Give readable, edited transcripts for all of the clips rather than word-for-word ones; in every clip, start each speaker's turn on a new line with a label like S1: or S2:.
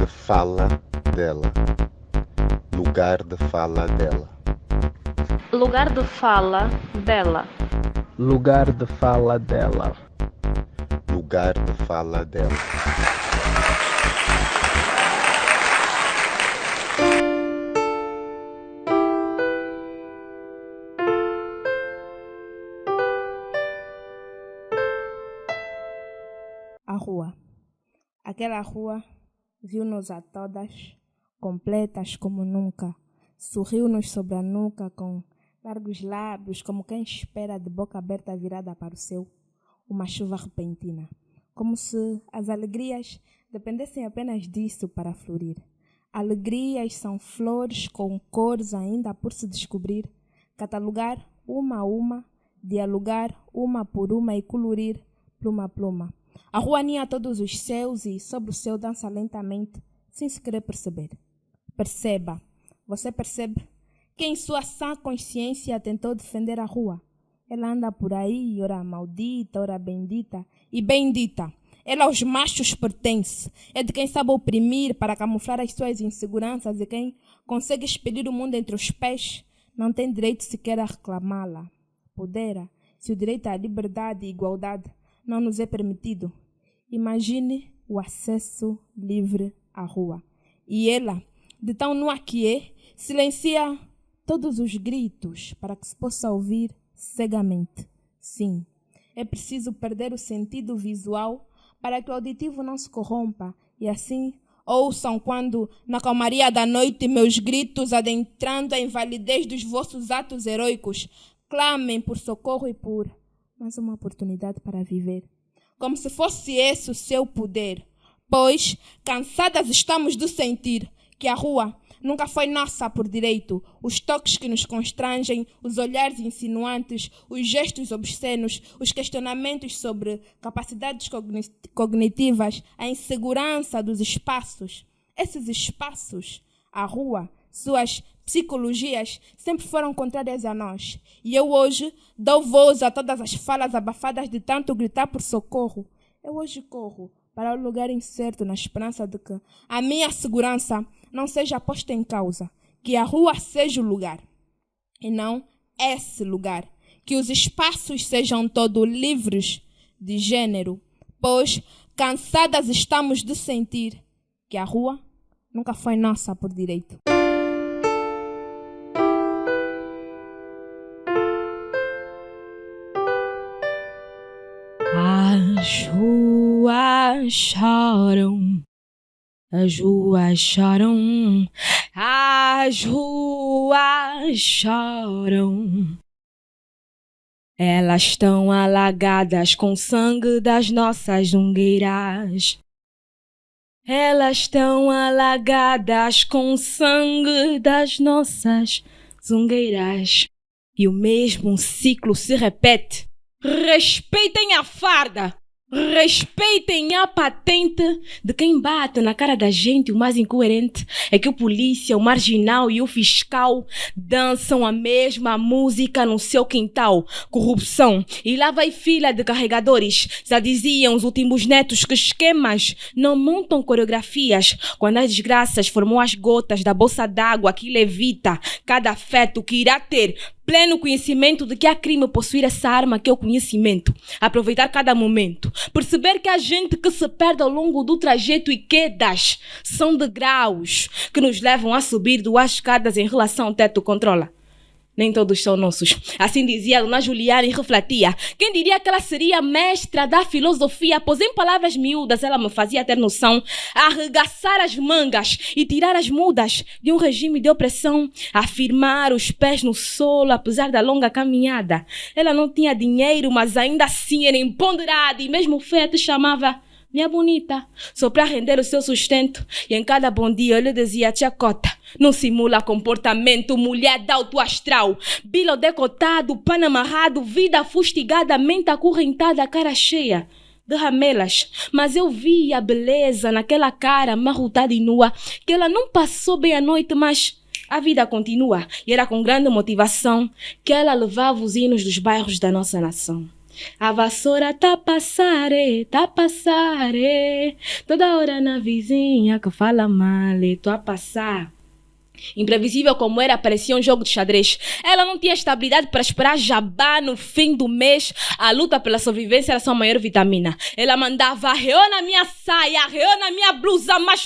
S1: de fala dela. Lugar de fala dela.
S2: Lugar de fala dela.
S3: Lugar de fala dela.
S1: Lugar de fala dela.
S4: A rua. Aquela rua viu-nos a todas, completas como nunca. Sorriu-nos sobre a nuca com largos lábios, como quem espera de boca aberta virada para o céu uma chuva repentina. Como se as alegrias dependessem apenas disso para florir. Alegrias são flores com cores ainda por se descobrir, catalogar uma a uma, dialogar uma por uma e colorir pluma a pluma. A rua ninha todos os céus e sobre o céu dança lentamente, sem se querer perceber. Perceba, você percebe que em sua sã consciência tentou defender a rua. Ela anda por aí, ora maldita, ora bendita e bendita. Ela aos machos pertence, é de quem sabe oprimir para camuflar as suas inseguranças e quem consegue expelir o mundo entre os pés não tem direito sequer a reclamá-la. Podera, se o direito à liberdade e igualdade não nos é permitido. Imagine o acesso livre à rua. E ela, de tão nua que é, silencia todos os gritos para que se possa ouvir cegamente. Sim, é preciso perder o sentido visual para que o auditivo não se corrompa e assim ouçam quando, na calmaria da noite, meus gritos adentrando a invalidez dos vossos atos heroicos, clamem por socorro e por mais uma oportunidade para viver. Como se fosse esse o seu poder, pois cansadas estamos de sentir que a rua nunca foi nossa por direito. Os toques que nos constrangem, os olhares insinuantes, os gestos obscenos, os questionamentos sobre capacidades cognitivas, a insegurança dos espaços. Esses espaços, a rua, suas psicologias sempre foram contrárias a nós. E eu hoje dou voz a todas as falas abafadas de tanto gritar por socorro. Eu hoje corro para o lugar incerto na esperança de que a minha segurança não seja posta em causa. Que a rua seja o lugar e não esse lugar. Que os espaços sejam todos livres de gênero, pois cansadas estamos de sentir que a rua nunca foi nossa por direito.
S5: As ruas choram, as ruas choram, as ruas choram. Elas estão alagadas com sangue das nossas zungueiras. Elas estão alagadas com sangue das nossas zungueiras. E o mesmo ciclo se repete. Respeitem a farda, respeitem a patente de quem bate na cara da gente. O mais incoerente é que o polícia, o marginal e o fiscal dançam a mesma música no seu quintal. Corrupção. E lá vai fila de carregadores. Já diziam os últimos netos que esquemas não montam coreografias quando as desgraças formam as gotas da bolsa d'água que levita cada feto que irá ter pleno conhecimento de que há crime possuir essa arma que é o conhecimento. Aproveitar cada momento. Perceber que há gente que se perde ao longo do trajeto e quedas são degraus que nos levam a subir duas escadas em relação ao teto controla. Nem todos são nossos. Assim dizia a dona Juliana e refletia. Quem diria que ela seria mestra da filosofia, pois em palavras miúdas ela me fazia ter noção, arregaçar as mangas e tirar as mudas de um regime de opressão, afirmar os pés no solo apesar da longa caminhada. Ela não tinha dinheiro, mas ainda assim era empoderada e mesmo feia te chamava minha bonita, só para render o seu sustento. E em cada bom dia eu lhe dizia, tia Cota, não simula comportamento, mulher de alto astral, bilo decotado, pano amarrado, vida fustigada, mente acorrentada, cara cheia de ramelas. Mas eu vi a beleza naquela cara amarrotada e nua, que ela não passou bem a noite, mas a vida continua. E era com grande motivação que ela levava os hinos dos bairros da nossa nação. A vassoura tá passare, toda hora na vizinha que fala mal, tô a passar. Imprevisível como era, parecia um jogo de xadrez. Ela não tinha estabilidade para esperar jabá no fim do mês. A luta pela sobrevivência era sua maior vitamina. Ela mandava arreou na minha saia, arreou na minha blusa, mas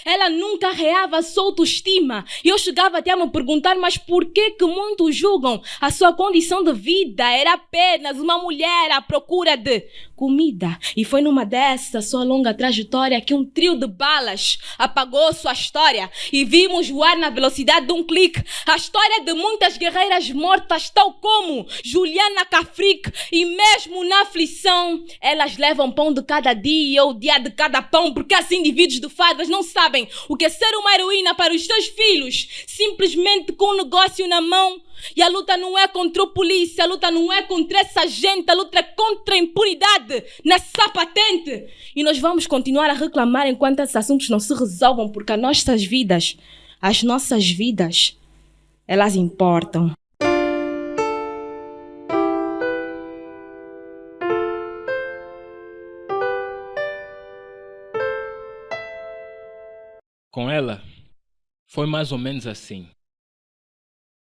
S5: ela nunca arreava a sua autoestima. E eu chegava até a me perguntar, mas por que muitos julgam a sua condição de vida? Era apenas uma mulher à procura de comida. E foi numa dessa sua longa trajetória que um trio de balas apagou sua história e vimos voar na velocidade de um clique a história de muitas guerreiras mortas, tal como Juliana Cafrique, e mesmo na aflição elas levam pão de cada dia ou dia de cada pão, porque assim indivíduos de fardas não sabem o que é ser uma heroína para os seus filhos, simplesmente com um negócio na mão. E a luta não é contra a polícia, a luta não é contra essa gente, a luta é contra a impunidade nessa patente. E nós vamos continuar a reclamar enquanto esses assuntos não se resolvam, porque as nossas vidas, elas importam.
S6: Com ela, foi mais ou menos assim.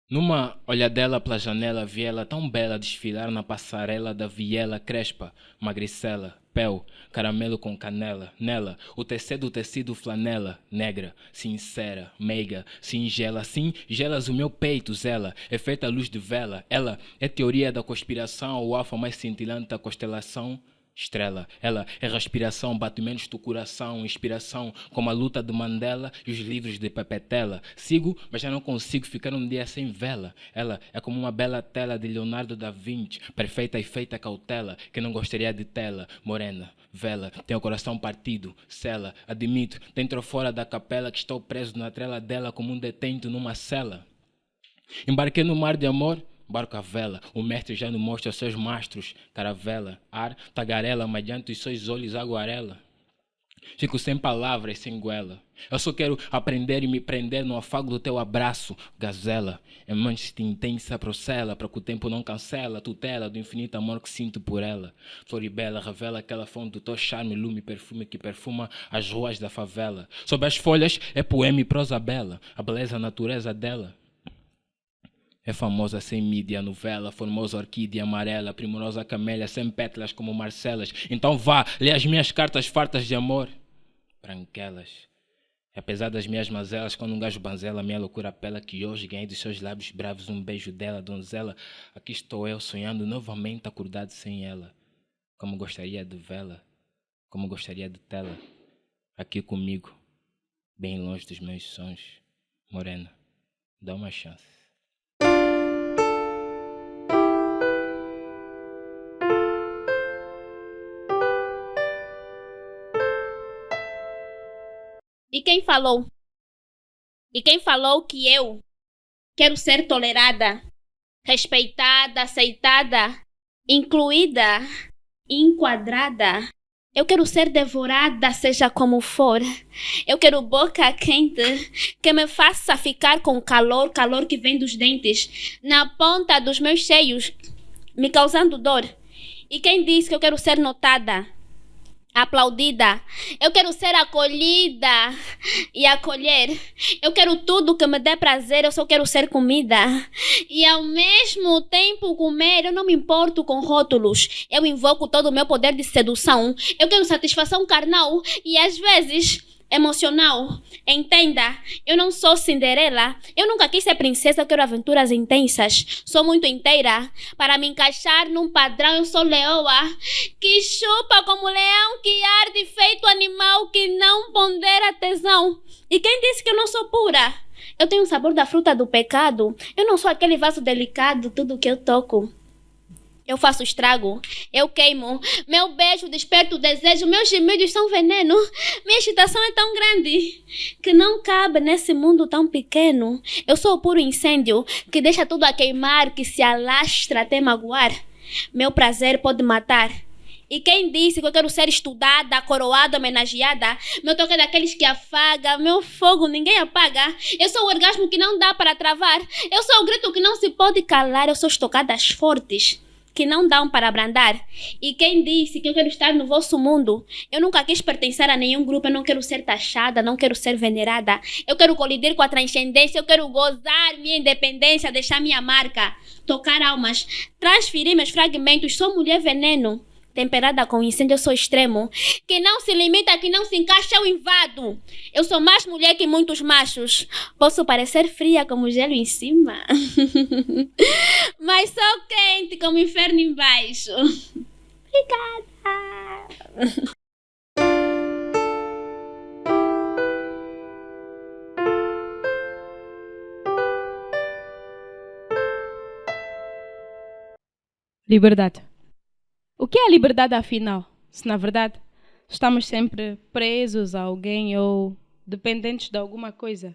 S6: Numa olhadela pela janela, vi ela tão bela desfilar na passarela da viela crespa, magricela, pel, caramelo com canela. Nela, o tecido flanela, negra, sincera, meiga, singela. Singelas o meu peito, zela, é feita a luz de vela. Ela é teoria da conspiração, o alfa mais cintilante da constelação. Estrela, ela é respiração, batimentos do coração, inspiração, como a luta de Mandela e os livros de Pepetela. Sigo, mas já não consigo ficar um dia sem vela. Ela é como uma bela tela de Leonardo da Vinci, perfeita e feita cautela, que não gostaria de tela. Morena, vela, tem o coração partido, cela, admito, dentro ou fora da capela, que estou preso na trela dela como um detento numa cela. Embarquei no mar de amor, barco à vela, o mestre já não mostra seus mastros, caravela, ar, tagarela, mas diante dos seus olhos aguarela. Fico sem palavras, sem goela. Eu só quero aprender e me prender no afago do teu abraço, gazela. Emante intensa procela, para que o tempo não cancela, tutela do infinito amor que sinto por ela. Floribela revela aquela fonte do teu charme, lume, perfume que perfuma as ruas da favela. Sob as folhas é poema e prosa bela, a beleza, a natureza dela. É famosa sem mídia, novela, formosa orquídea amarela, primorosa camélia, sem pétalas como Marcelas. Então vá, lê as minhas cartas fartas de amor, branquelas. E apesar das minhas mazelas, quando um gajo banzela, minha loucura apela que hoje ganhei dos seus lábios bravos um beijo dela, donzela. Aqui estou eu sonhando novamente acordado sem ela. Como gostaria de vê-la, como gostaria de tê-la. Aqui comigo, bem longe dos meus sonhos. Morena, dá uma chance.
S2: E quem falou? E quem falou que eu quero ser tolerada, respeitada, aceitada, incluída, enquadrada? Eu quero ser devorada, seja como for. Eu quero boca quente que me faça ficar com calor que vem dos dentes, na ponta dos meus seios, me causando dor. E quem diz que eu quero ser notada, aplaudida? Eu quero ser acolhida e acolher. Eu quero tudo que me dê prazer, eu só quero ser comida. E ao mesmo tempo comer, eu não me importo com rótulos. Eu invoco todo o meu poder de sedução. Eu quero satisfação carnal e às vezes emocional. Entenda, eu não sou Cinderela. Eu nunca quis ser princesa, eu quero aventuras intensas. Sou muito inteira para me encaixar num padrão. Eu sou leoa que chupa como leão, que arde feito animal, que não pondera tesão. E quem disse que eu não sou pura? Eu tenho o sabor da fruta do pecado. Eu não sou aquele vaso delicado, tudo que eu toco eu faço estrago, eu queimo. Meu beijo desperta o desejo, meus gemidos são veneno. Minha excitação é tão grande que não cabe nesse mundo tão pequeno. Eu sou o puro incêndio que deixa tudo a queimar, que se alastra até magoar. Meu prazer pode matar. E quem disse que eu quero ser estudada, coroada, homenageada? Meu toque é daqueles que afaga, meu fogo ninguém apaga. Eu sou o orgasmo que não dá para travar. Eu sou o grito que não se pode calar. Eu sou estocadas fortes que não dão para abrandar. E quem disse que eu quero estar no vosso mundo? Eu nunca quis pertencer a nenhum grupo, eu não quero ser taxada, não quero ser venerada. Eu quero colidir com a transcendência, eu quero gozar minha independência, deixar minha marca, tocar almas, transferir meus fragmentos. Sou mulher veneno, temperada com incêndio, eu sou extremo. Que não se limita, que não se encaixa, eu invado. Eu sou mais mulher que muitos machos. Posso parecer fria como gelo em cima, mas sou quente como inferno embaixo. Obrigada.
S5: Liberdade. O que é a liberdade, afinal? Se, na verdade, estamos sempre presos a alguém ou dependentes de alguma coisa.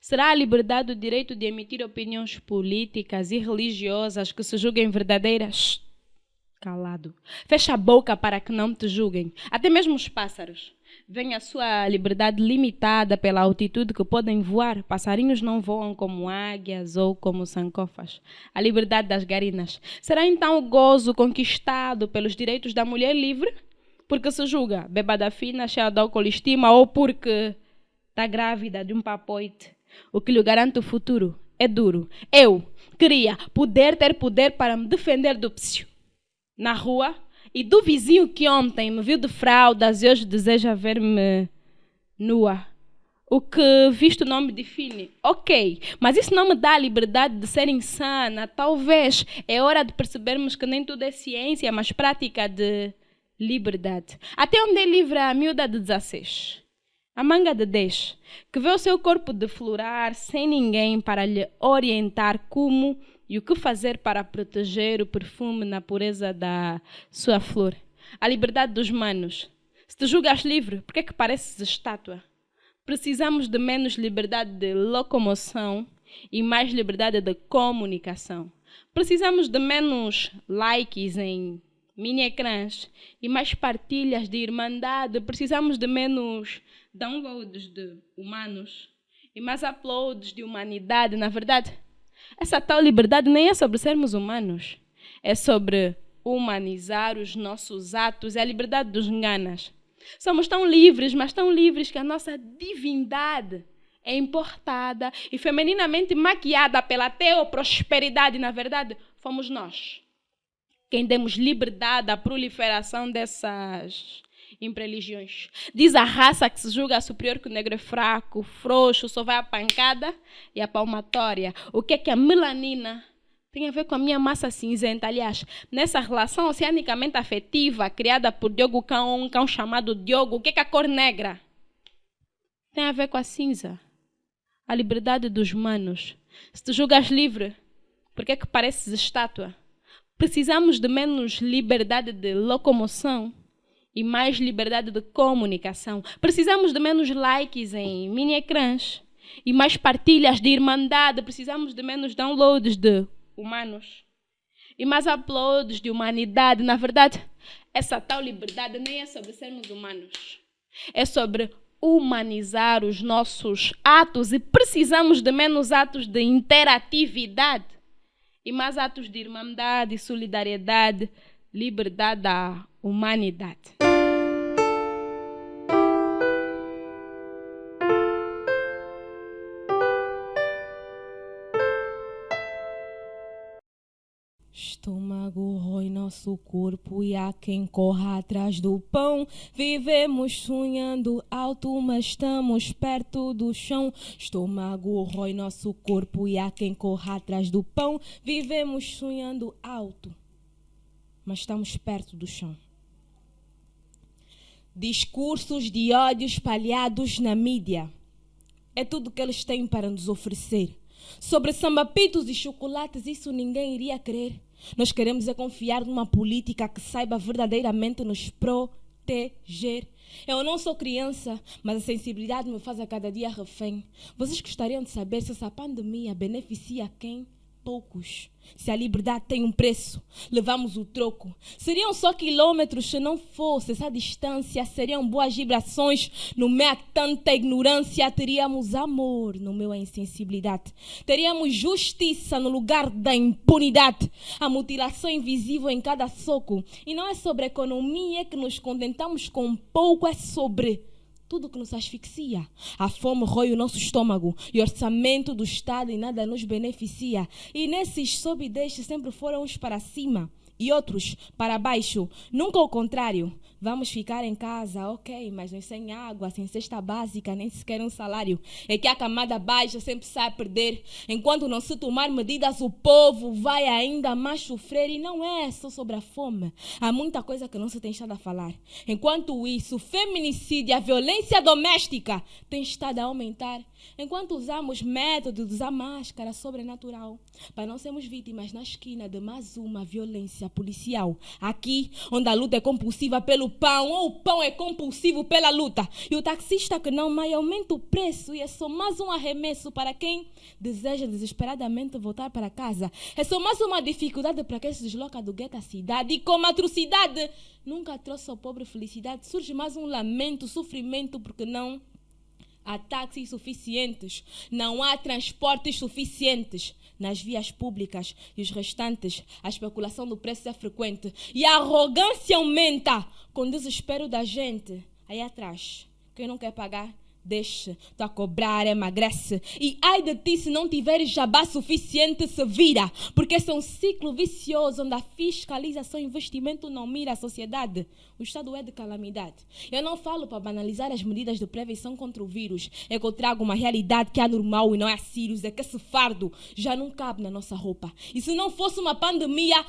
S5: Será a liberdade o direito de emitir opiniões políticas e religiosas que se julguem verdadeiras? Calado. Fecha a boca para que não te julguem. Até mesmo os pássaros veem a sua liberdade limitada pela altitude que podem voar. Passarinhos não voam como águias ou como sancofas. A liberdade das garinas. Será então o gozo conquistado pelos direitos da mulher livre? Porque se julga bêbada fina, cheia de autoestima, ou porque está grávida de um papoite? O que lhe garante o futuro é duro. Eu queria ter poder para me defender do psiu na rua e do vizinho que ontem me viu de fraldas e hoje deseja ver-me nua. O que visto não me define. Ok, mas isso não me dá a liberdade de ser insana. Talvez é hora de percebermos que nem tudo é ciência, mas prática de liberdade. Até onde é livre a miúda de 16? A manga de 10, que vê o seu corpo deflorar sem ninguém para lhe orientar como e o que fazer para proteger o perfume na pureza da sua flor. A liberdade dos manos. Se te julgas livre, por que é que pareces estátua? Precisamos de menos liberdade de locomoção e mais liberdade de comunicação. Precisamos de menos likes em mini ecrãs e mais partilhas de irmandade. Precisamos de menos downloads de humanos e mais uploads de humanidade. Na verdade, essa tal liberdade nem é sobre sermos humanos. É sobre humanizar os nossos atos. É a liberdade dos nganas. Somos tão livres, mas tão livres que a nossa divindade é importada e femininamente maquiada pela teoprosperidade. Na verdade, fomos nós quem demos liberdade à proliferação dessas religiões. Diz a raça que se julga superior que o negro é fraco, frouxo, só vai a pancada e a palmatória. O que é que a melanina tem a ver com a minha massa cinzenta? Aliás, nessa relação oceanicamente afetiva criada por Diogo Cão, um cão chamado Diogo, o que é que a cor negra tem a ver com a cinza? A liberdade dos manos. Se te julgas livre, por que é que pareces estátua? Precisamos de menos liberdade de locomoção e mais liberdade de comunicação. Precisamos de menos likes em mini ecrãs e mais partilhas de irmandade. Precisamos de menos downloads de humanos e mais uploads de humanidade. Na verdade, essa tal liberdade nem é sobre sermos humanos. É sobre humanizar os nossos atos e precisamos de menos atos de interatividade e mais atos de irmandade, solidariedade, liberdade da humanidade.
S7: Estômago rói nosso corpo e há quem corra atrás do pão. Vivemos sonhando alto, mas estamos perto do chão. Estômago rói nosso corpo e há quem corra atrás do pão. Vivemos sonhando alto, mas estamos perto do chão. Discursos de ódio espalhados na mídia. É tudo que eles têm para nos oferecer. Sobre sambapitos e chocolates, isso ninguém iria querer. Nós queremos é confiar numa política que saiba verdadeiramente nos proteger. Eu não sou criança, mas a sensibilidade me faz a cada dia refém. Vocês gostariam de saber se essa pandemia beneficia quem? poucos. Se a liberdade tem um preço, levamos o troco. Seriam só quilômetros se não fosse essa distância. Seriam boas vibrações no meio a tanta ignorância. Teríamos amor no meio a insensibilidade. Teríamos justiça no lugar da impunidade. A mutilação invisível em cada soco. E não é sobre a economia que nos contentamos com pouco, é sobre tudo que nos asfixia. A fome rói o nosso estômago e o orçamento do Estado e nada nos beneficia. E nesses sobe e desce sempre foram uns para cima e outros para baixo. Nunca o contrário. Vamos ficar em casa, ok, mas nós sem água, sem cesta básica, nem sequer um salário. É que a camada baixa sempre sai a perder. Enquanto não se tomar medidas, o povo vai ainda mais sofrer. E não é só sobre a fome. Há muita coisa que não se tem estado a falar. Enquanto isso, o feminicídio, a violência doméstica tem estado a aumentar. Enquanto usamos métodos de usar máscara sobrenatural para não sermos vítimas na esquina de mais uma violência policial. Aqui, onde a luta é compulsiva pelo pão, ou o pão é compulsivo pela luta. E o taxista que não mais aumenta o preço e é só mais um arremesso para quem deseja desesperadamente voltar para casa. É só mais uma dificuldade para quem se desloca do gueto à cidade. E como a atrocidade nunca trouxe ao pobre felicidade, surge mais um lamento, sofrimento, porque não há táxis suficientes, não há transportes suficientes nas vias públicas e os restantes, a especulação do preço é frequente e a arrogância aumenta com o desespero da gente. Aí atrás, quem não quer pagar, deixa, tu a cobrar, emagrece. E ai de ti se não tiveres jabá suficiente, se vira. Porque esse é um ciclo vicioso onde a fiscalização e investimento não mira a sociedade. O Estado é de calamidade. Eu não falo para banalizar as medidas de prevenção contra o vírus. É que eu trago uma realidade que é anormal e não é Sirius. É que esse fardo já não cabe na nossa roupa. E se não fosse uma pandemia,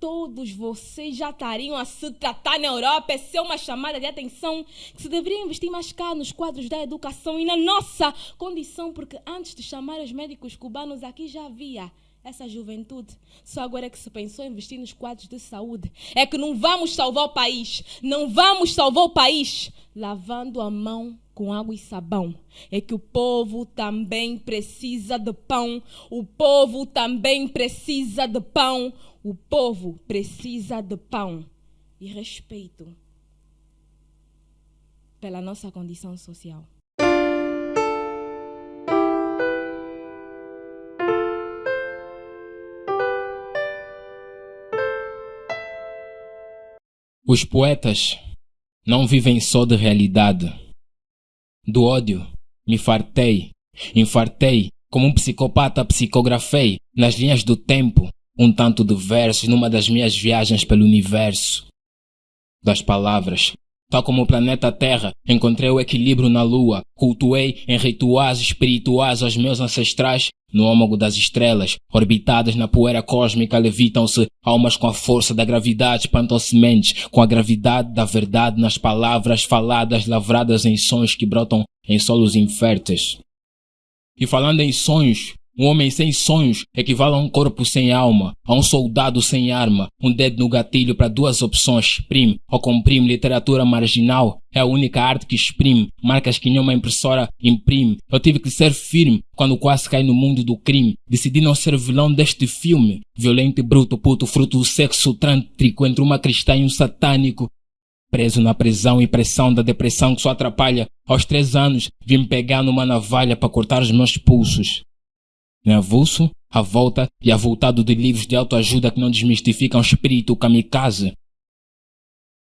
S7: todos vocês já estariam a se tratar na Europa. Essa é uma chamada de atenção que se deveria investir mais cá nos quadros da educação e na nossa condição, porque antes de chamar os médicos cubanos aqui já havia essa juventude. Só agora é que se pensou em investir nos quadros de saúde. É que não vamos salvar o país. Não vamos salvar o país lavando a mão com água e sabão. É que o povo também precisa de pão. O povo também precisa de pão. O povo precisa de pão e respeito pela nossa condição social.
S6: Os poetas não vivem só de realidade. Do ódio me fartei, infartei, como um psicopata psicografei nas linhas do tempo um tanto de versos numa das minhas viagens pelo universo. Das palavras, tal como o planeta Terra, encontrei o equilíbrio na lua, cultuei em rituais espirituais aos meus ancestrais. No âmago das estrelas, orbitadas na poeira cósmica, levitam-se almas com a força da gravidade, espantam sementes com a gravidade da verdade nas palavras faladas, lavradas em sons que brotam em solos inférteis. E falando em sonhos, um homem sem sonhos equivale a um corpo sem alma, a um soldado sem arma, um dedo no gatilho para duas opções, exprime ou comprime. Literatura marginal é a única arte que exprime, marcas que nenhuma impressora imprime. Eu tive que ser firme quando quase caí no mundo do crime, decidi não ser vilão deste filme, violento e bruto, puto, fruto do sexo trântrico entre uma cristã e um satânico. Preso na prisão e pressão da depressão que só atrapalha. Aos 3 anos, vim pegar numa navalha para cortar os meus pulsos. Em avulso, a volta e avultado de livros de autoajuda que não desmistificam o espírito kamikaze.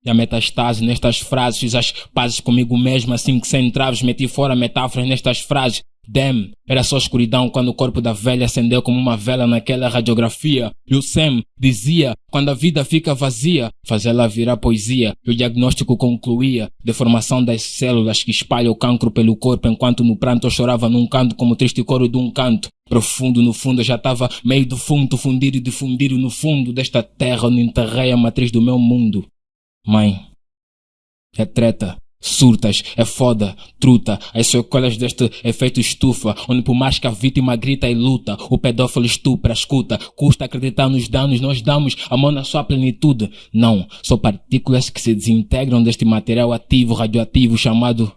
S6: E a metastase nestas frases, fiz as pazes comigo mesmo assim que sem traves meti fora metáforas nestas frases. Damn, era só escuridão quando o corpo da velha acendeu como uma vela naquela radiografia. E o Sam dizia, quando a vida fica vazia, faz ela virar poesia. E o diagnóstico concluía, deformação das células que espalham o cancro pelo corpo, enquanto no pranto eu chorava num canto como o triste coro de um canto. Profundo no fundo eu já estava meio defunto, fundido e difundido no fundo desta terra onde enterrei a matriz do meu mundo. Mãe, é treta. Surtas, é foda, truta, as sequelas deste efeito estufa, onde por mais que a vítima grita e luta, o pedófilo estupra, escuta, custa acreditar nos danos, nós damos a mão na sua plenitude. Não, são partículas que se desintegram deste material ativo, radioativo, chamado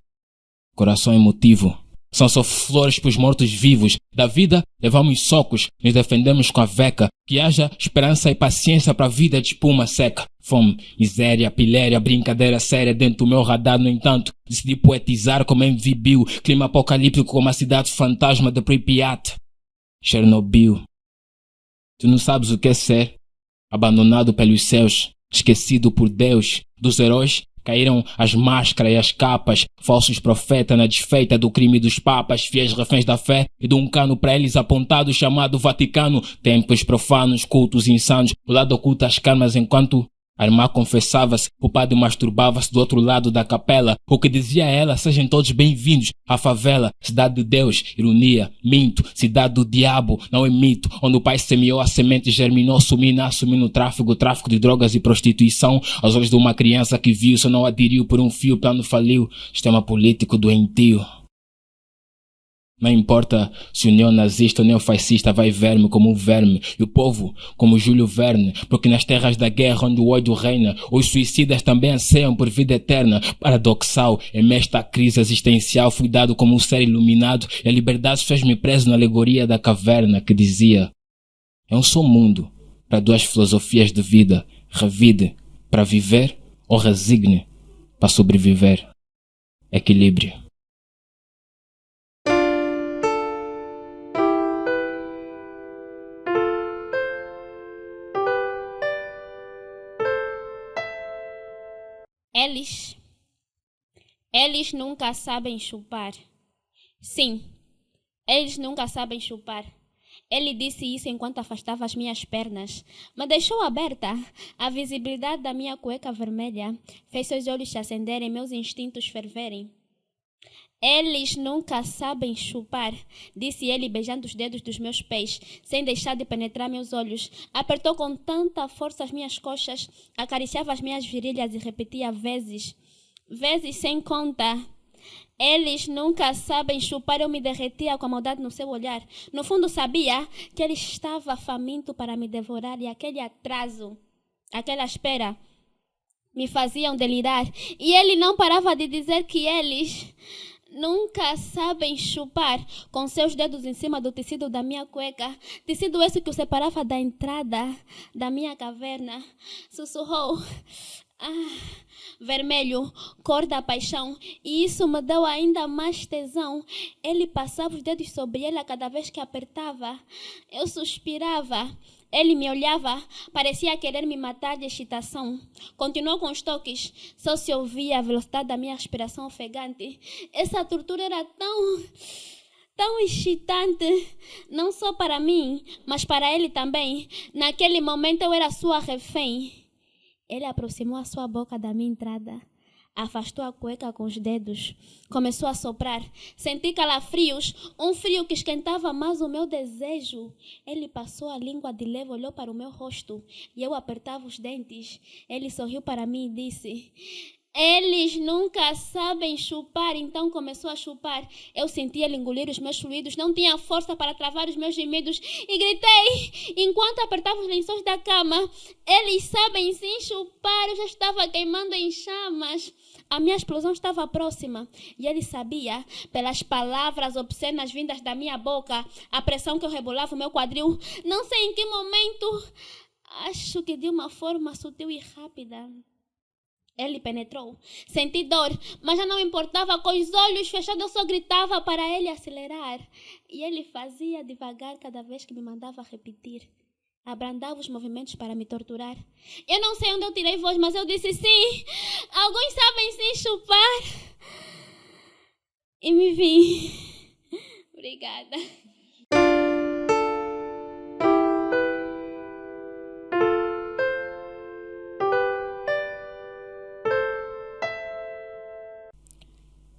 S6: coração emotivo. São só flores para os mortos-vivos. Da vida, levamos socos, nos defendemos com a veca. Que haja esperança e paciência para a vida de espuma seca. Fome, miséria, piléria, brincadeira séria dentro do meu radar, no entanto. Decidi poetizar como MV Bill. Clima apocalíptico como a cidade fantasma de Pripyat. Chernobyl. Tu não sabes o que é ser abandonado pelos céus, esquecido por Deus. Dos heróis caíram as máscaras e as capas, falsos profetas na desfeita do crime dos papas, fiéis reféns da fé e de um cano para eles apontado chamado Vaticano. Templos profanos, cultos insanos, o lado oculto às camas enquanto a irmã confessava-se, o padre masturbava-se do outro lado da capela. O que dizia ela, sejam todos bem-vindos à favela, cidade de Deus, ironia, minto, cidade do diabo, não é mito, onde o pai semeou a semente e germinou, sumindo, assumindo o tráfico de drogas e prostituição, aos olhos de uma criança que viu, só não aderiu por um fio, o plano faliu, sistema político doentio. Não importa se o neonazista ou neofascista vai ver-me como um verme e o povo como Júlio Verne, porque nas terras da guerra onde o ódio reina, os suicidas também anseiam por vida eterna. Paradoxal, em esta crise existencial fui dado como um ser iluminado e a liberdade fez-me preso na alegoria da caverna que dizia: é um só mundo para duas filosofias de vida, revide para viver ou resigne para sobreviver. Equilíbrio.
S2: Eles nunca sabem chupar. Sim, eles nunca sabem chupar. Ele disse isso enquanto afastava as minhas pernas, mas deixou aberta. A visibilidade da minha cueca vermelha fez seus olhos se acenderem, meus instintos ferverem. Eles nunca sabem chupar, disse ele beijando os dedos dos meus pés, sem deixar de penetrar meus olhos. Apertou com tanta força as minhas coxas, acariciava as minhas virilhas e repetia vezes sem conta. Eles nunca sabem chupar. Eu me derretia com a maldade no seu olhar. No fundo sabia que ele estava faminto para me devorar e aquele atraso, aquela espera, me faziam delirar. E ele não parava de dizer que eles nunca sabem chupar, com seus dedos em cima do tecido da minha cueca, tecido esse que o separava da entrada da minha caverna. Sussurrou: vermelho, cor da paixão, e isso me deu ainda mais tesão. Ele passava os dedos sobre ela cada vez que apertava. Eu suspirava. Ele me olhava, parecia querer me matar de excitação. Continuou com os toques, só se ouvia a velocidade da minha respiração ofegante. Essa tortura era tão excitante, não só para mim, mas para ele também. Naquele momento eu era sua refém. Ele aproximou a sua boca da minha entrada, afastou a cueca com os dedos, começou a soprar. Senti calafrios, um frio que esquentava mais o meu desejo. Ele passou a língua de leve, olhou para o meu rosto e eu apertava os dentes. Ele sorriu para mim e disse: eles nunca sabem chupar. Então começou a chupar. Eu senti ele engolir os meus fluidos, não tinha força para travar os meus gemidos e gritei enquanto apertava os lençóis da cama: eles sabem sim chupar. Eu já estava queimando em chamas. A minha explosão estava próxima e ele sabia, pelas palavras obscenas vindas da minha boca, a pressão que eu rebolava o meu quadril. Não sei em que momento, acho que de uma forma sutil e rápida, ele penetrou. Senti dor, mas já não importava. Com os olhos fechados eu só gritava para ele acelerar. E ele fazia devagar cada vez que me mandava repetir. Abrandava os movimentos para me torturar. Eu não sei onde eu tirei voz, mas eu disse sim. Alguns sabem sim chupar. E me vi. Obrigada.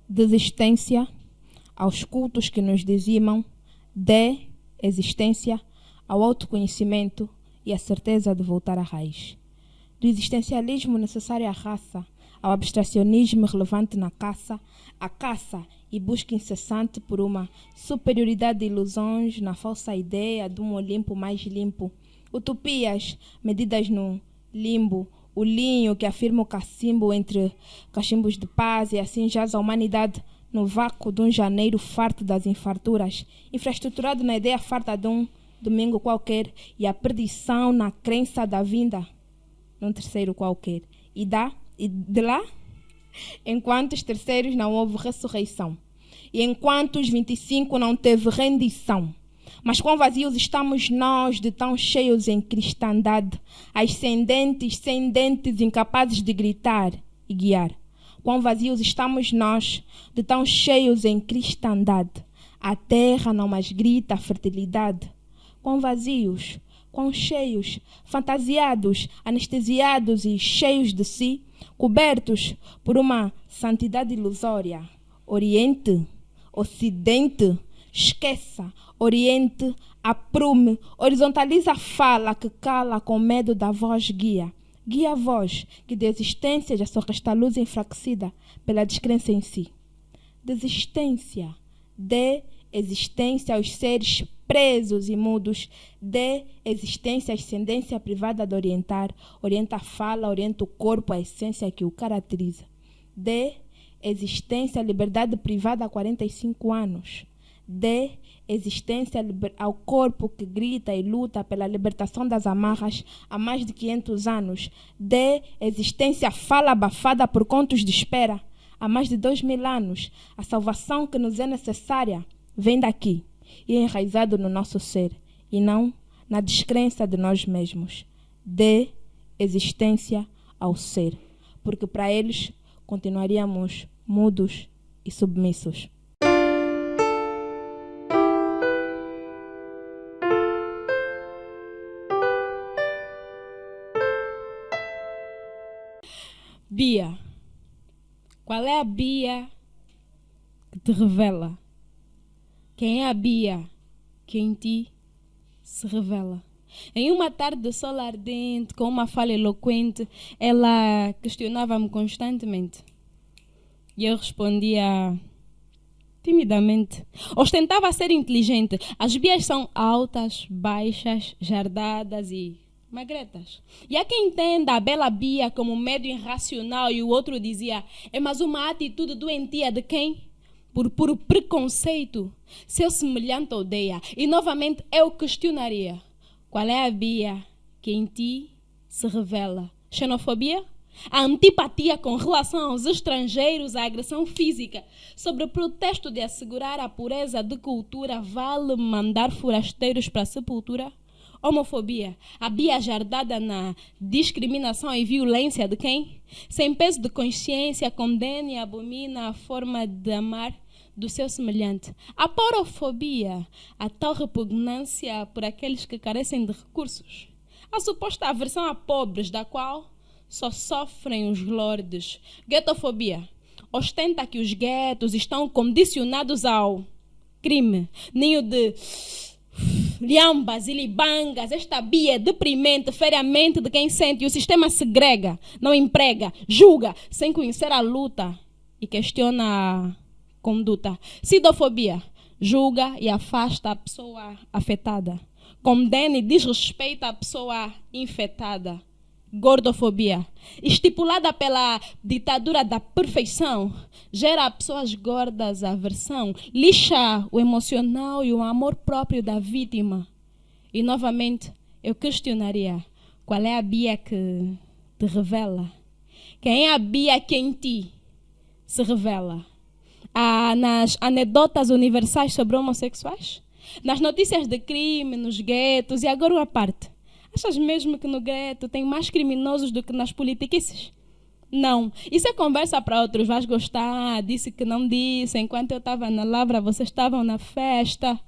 S4: Desistência aos cultos que nos dizimam, de existência ao autoconhecimento e à certeza de voltar à raiz. Do existencialismo necessário à raça, ao abstracionismo relevante na caça, a caça e busca incessante por uma superioridade de ilusões na falsa ideia de um Olimpo mais limpo. Utopias medidas no limbo, o linho que afirma o cacimbo entre cachimbos de paz, e assim jaz a humanidade no vácuo de um janeiro farto das infarturas, infraestruturado na ideia farta de um domingo qualquer e a perdição na crença da vinda num terceiro qualquer. E de lá, enquanto os terceiros não houve ressurreição, e enquanto os 25 não teve rendição. Mas quão vazios estamos nós de tão cheios em cristandade, ascendentes, sem dentes, incapazes de gritar e guiar. Quão vazios estamos nós de tão cheios em cristandade, a terra não mais grita a fertilidade. Quão vazios, quão cheios, fantasiados, anestesiados e cheios de si, cobertos por uma santidade ilusória. Oriente, Ocidente, esqueça. Oriente, aprume, horizontaliza a fala que cala com medo da voz guia. Guia a voz que de existência já só resta luz enfraquecida pela descrença em si. Desistência, dê existência aos seres presos e mudos, dê existência à ascendência privada de orientar, orienta a fala, orienta o corpo, a essência que o caracteriza. Dê existência à liberdade privada há 45 anos. Dê existência ao corpo que grita e luta pela libertação das amarras há mais de 500 anos. Dê existência à fala abafada por contos de espera há mais de 2000 anos. A salvação que nos é necessária vem daqui e é enraizado no nosso ser e não na descrença de nós mesmos. Dê existência ao ser, porque para eles continuaríamos mudos e submissos.
S7: Bia. Qual é a Bia que te revela? Quem é a Bia que em ti se revela? Em uma tarde de sol ardente, com uma fala eloquente, ela questionava-me constantemente. E eu respondia timidamente. Ostentava ser inteligente. As Bias são altas, baixas, jardadas e magretas. E há quem entenda a bela Bia como médio irracional e o outro dizia, é mas uma atitude doentia de quem? Por puro preconceito, seu semelhante odeia. E novamente eu questionaria, qual é a Bia que em ti se revela? Xenofobia? A antipatia com relação aos estrangeiros, a agressão física, sobre o pretexto de assegurar a pureza de cultura, vale mandar forasteiros para a sepultura? Homofobia, a Bia jardada na discriminação e violência de quem? Sem peso de consciência, condena e abomina a forma de amar do seu semelhante. A porofobia, a tal repugnância por aqueles que carecem de recursos. A suposta aversão a pobres, da qual só sofrem os lordes. Guetofobia, ostenta que os guetos estão condicionados ao crime. Ninho de liambas e libangas, esta Bia é deprimente, fere a mente de quem sente e o sistema segrega, não emprega, julga, sem conhecer a luta e questiona a conduta. Sidofobia, julga e afasta a pessoa afetada, condena e desrespeita a pessoa infectada. Gordofobia, estipulada pela ditadura da perfeição, gera a pessoas gordas a aversão, lixa o emocional e o amor próprio da vítima. E novamente eu questionaria, qual é a Bia que te revela? Quem é a Bia que em ti se revela? Nas anedotas universais sobre homossexuais? Nas notícias de crime, nos guetos e agora uma parte. Achas mesmo que no gueto tem mais criminosos do que nas politiquices? Não. Isso é conversa para outros. Vais gostar, disse que não disse. Enquanto eu estava na lavra, vocês estavam na festa.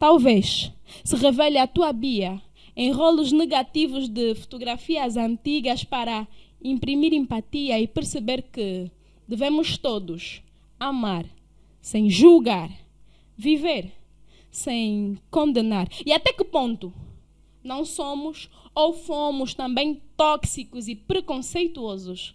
S7: Talvez se revele a tua Bia em rolos negativos de fotografias antigas para imprimir empatia e perceber que devemos todos amar sem julgar, viver sem condenar. E até que ponto não somos ou fomos também tóxicos e preconceituosos?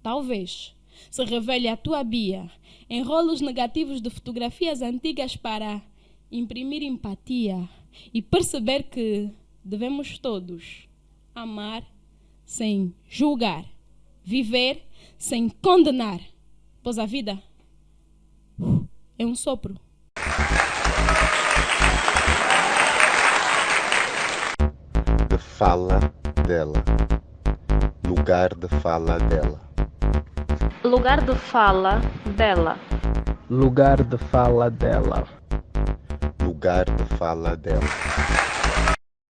S7: Talvez se revele a tua Bia em rolos negativos de fotografias antigas para imprimir empatia e perceber que devemos todos amar sem julgar, viver sem condenar, pois a vida
S4: É um sopro.
S1: De fala dela. Lugar de fala dela.
S8: Lugar de fala dela.
S3: Lugar de fala dela.
S1: Lugar de fala dela.